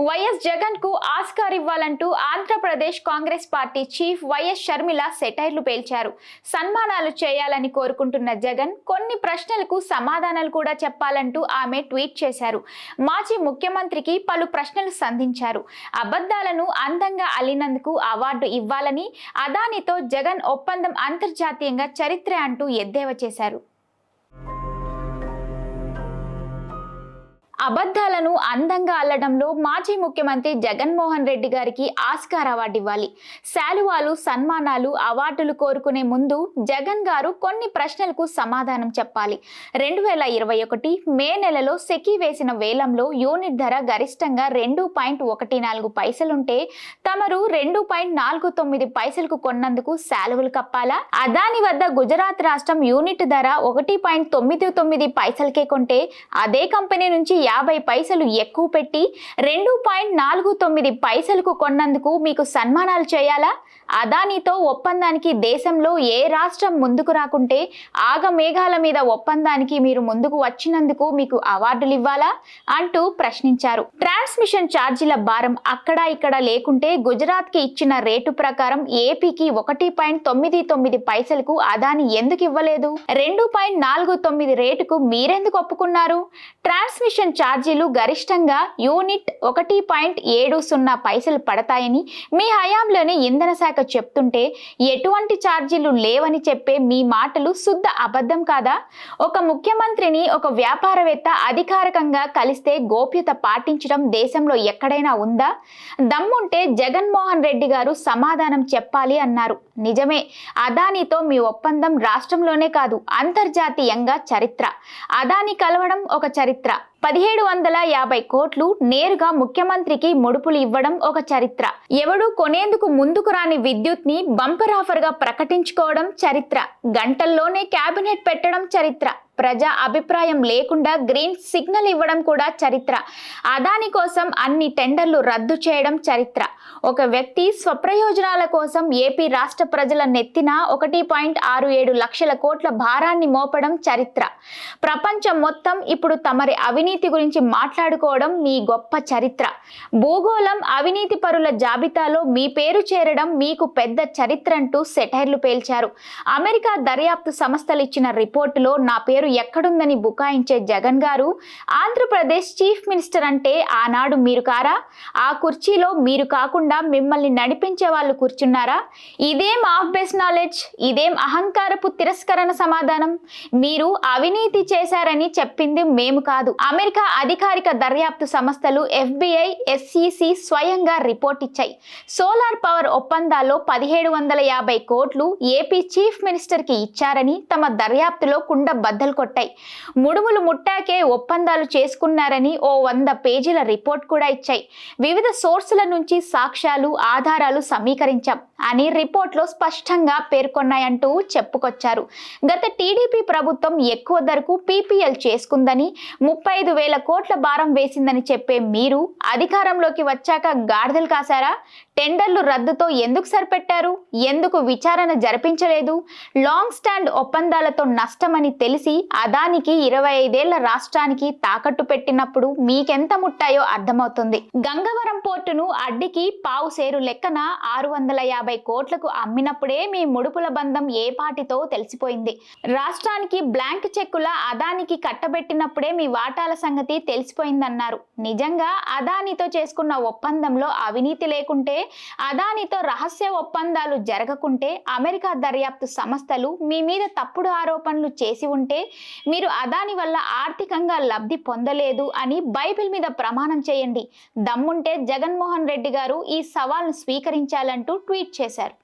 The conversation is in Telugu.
వైఎస్ జగన్ కు Oscar ఇవ్వాలంటూ Andhra Pradesh Congress party chief YS Sharmila సెటైర్లు పేల్చారు. సన్మానాలు చేయాలని కోరుకుంటున్న జగన్ కొన్ని ప్రశ్నలకు సమాధానాలు కూడా చెప్పాలంటూ ఆమె ట్వీట్ చేశారు. మాజీ ముఖ్యమంత్రికి పలు ప్రశ్నలు సంధించారు. అబద్ధాలను అందంగా అల్లినందుకు అవార్డు ఇవ్వాలని, అదానితో జగన్ ఒప్పందం అంతర్జాతీయంగా చరిత్ర అంటూ ఎద్దేవా చేశారు. అబద్ధాలను అందంగా అల్లడంలో మాజీ ముఖ్యమంత్రి జగన్మోహన్ రెడ్డి గారికి ఆస్కార్ అవార్డు ఇవ్వాలి. శాలువాలు, సన్మానాలు, అవార్డులు కోరుకునే ముందు జగన్ గారు కొన్ని ప్రశ్నలకు సమాధానం చెప్పాలి. 2021 మే నెలలో సెకీ వేసిన వేలంలో యూనిట్ ధర గరిష్టంగా 2.14 పైసలుంటే తమరు 2.49 పైసలకు కొన్నందుకు శాలువలు కప్పాలా? అదాని వద్ద గుజరాత్ రాష్ట్రం యూనిట్ ధర 1.99 పైసలకే కొంటే అదే కంపెనీ నుంచి 50 పైసలు ఎక్కువ పెట్టి 2.49 పైసలకు కొన్నందుకు మీకు సన్మానాలు చేయాలా? అదానితో ఒప్పందానికి దేశంలో ఏ రాష్ట్రం ముందుకు రాకుంటే ఆగమేఘాల మీద ఒప్పందానికి మీరు ముందుకు వచ్చినందుకు మీకు అవార్డులు ఇవ్వాలా అంటూ ప్రశ్నించారు. ట్రాన్స్మిషన్ ఛార్జీల భారం అక్కడా ఇక్కడ లేకుంటే గుజరాత్ కి ఇచ్చిన రేటు ప్రకారం ఏపీకి 1.99 పైసలకు అదాని ఎందుకు ఇవ్వలేదు? 2.49 రేటుకు మీరెందుకు ఒప్పుకున్నారు? ట్రాన్స్మిషన్ ఛార్జీలు గరిష్టంగా యూనిట్ 1.70 పైసలు పడతాయని మీ హయాంలోనే ఇంధన శాఖ చెప్తుంటే ఎటువంటి ఛార్జీలు లేవని చెప్పే మీ మాటలు శుద్ధ అబద్ధం కాదా? ఒక ముఖ్యమంత్రిని ఒక వ్యాపారవేత్త అధికారికంగా కలిస్తే గోప్యత పాటించడం దేశంలో ఎక్కడైనా ఉందా? దమ్ముంటే జగన్మోహన్ రెడ్డి గారు సమాధానం చెప్పాలి అన్నారు. నిజమే, అదానితో మీ ఒప్పందం రాష్ట్రంలోనే కాదు అంతర్జాతీయంగా చరిత్ర. అదాని కలవడం ఒక చరిత్ర. 1750 కోట్లు నేరుగా ముఖ్యమంత్రికి ముడుపులు ఇవ్వడం ఒక చరిత్ర. ఎవడు కొనేందుకు ముందుకు రాని విద్యుత్ ని బంపర్ ఆఫర్ గా ప్రకటించుకోవడం చరిత్ర. గంటల్లోనే క్యాబినెట్ పెట్టడం చరిత్ర. ప్రజా అభిప్రాయం లేకుండా గ్రీన్ సిగ్నల్ ఇవ్వడం కూడా చరిత్ర. అదాని కోసం అన్ని టెండర్లు రద్దు చేయడం చరిత్ర. ఒక వ్యక్తి స్వప్రయోజనాల కోసం ఏపీ రాష్ట్ర ప్రజల నెత్తిన 1.67 లక్షల కోట్ల భారాన్ని మోపడం చరిత్ర. ప్రపంచం మొత్తం ఇప్పుడు తమరి అవినీతి గురించి మాట్లాడుకోవడం మీ గొప్ప చరిత్ర. భూగోళం అవినీతి పరుల జాబితాలో మీ పేరు చేరడం మీకు పెద్ద చరిత్ర అంటూ సెటైర్లు పేల్చారు. అమెరికా దర్యాప్తు సంస్థలు ఇచ్చిన రిపోర్టులో నా పేరు ఎక్కడుందని బుకాయించే జగన్ గారు ఆంధ్రప్రదేశ్ చీఫ్ మినిస్టర్ అంటే ఆనాడు మీరు కారా? ఆ కుర్చీలో మీరు కాకుండా మిమ్మల్ని నడిపించే వాళ్ళు కూర్చున్నారా? ఇదేం ఆఫ్ బేస్ నాలెడ్జ్? ఇదేం అహంకారపు తిరస్కరణ సమాధానం? మీరు అవినీతి చేశారని చెప్పింది మేము కాదు, అమెరికా అధికారిక దర్యాప్తు సంస్థలు FBI, SEC స్వయంగా రిపోర్ట్ ఇచ్చాయి. సోలార్ పవర్ ఒప్పందాల్లో 1750 కోట్లు ఏపీ చీఫ్ మినిస్టర్ కి ఇచ్చారని తమ దర్యాప్తులో కుండ బద్దలు కొట్టాయి. ముడుములు ముట్టాకే ఒప్పందాలు చేసుకున్నారని ఓ 100 పేజీల రిపోర్ట్ కూడా ఇచ్చాయి. వివిధ సోర్సుల నుంచి సాక్ష్యాలు, ఆధారాలు సమీకరించాం అని రిపోర్ట్లో స్పష్టంగా పేర్కొన్నాయంటూ చెప్పుకొచ్చారు. గత టీడీపీ ప్రభుత్వం ఎక్కువ ధరకు PPL చేసుకుందని 35,000 కోట్ల భారం వేసిందని చెప్పే మీరు అధికారంలోకి వచ్చాక గాడిదలు కాశారా? టెండర్లు రద్దుతో ఎందుకు సరిపెట్టారు? ఎందుకు విచారణ జరిపించలేదు? లాంగ్ స్టాండ్ ఒప్పందాలతో నష్టమని తెలిసి అదానికి 25 ఏళ్ల రాష్ట్రానికి తాకట్టు పెట్టినప్పుడు మీకెంత ముట్టాయో అర్థమవుతుంది. గంగవరం పోర్టును అడ్డికి పావు సేరు లెక్కన 650 కోట్లకు అమ్మినప్పుడే మీ ముడుపుల బంధం ఏ పాటితో తెలిసిపోయింది. రాష్ట్రానికి బ్లాంక్ చెక్కుల అదానికి కట్టబెట్టినప్పుడే మీ వాటాల సంగతి తెలిసిపోయిందన్నారు. నిజంగా అదానితో చేసుకున్న ఒప్పందంలో అవినీతి లేకుంటే, అదానితో రహస్య ఒప్పందాలు జరగకుంటే, అమెరికా దర్యాప్తు సంస్థలు మీ మీద తప్పుడు ఆరోపణలు చేసి ఉంటే మీరు అదాని వల్ల ఆర్థికంగా లబ్ధి పొందలేదు అని బైబిల్ మీద ప్రమాణం చేయండి. దమ్ముంటే జగన్మోహన్ రెడ్డి గారు ఈ సవాల్ను స్వీకరించాలంటూ ట్వీట్ చేశారు.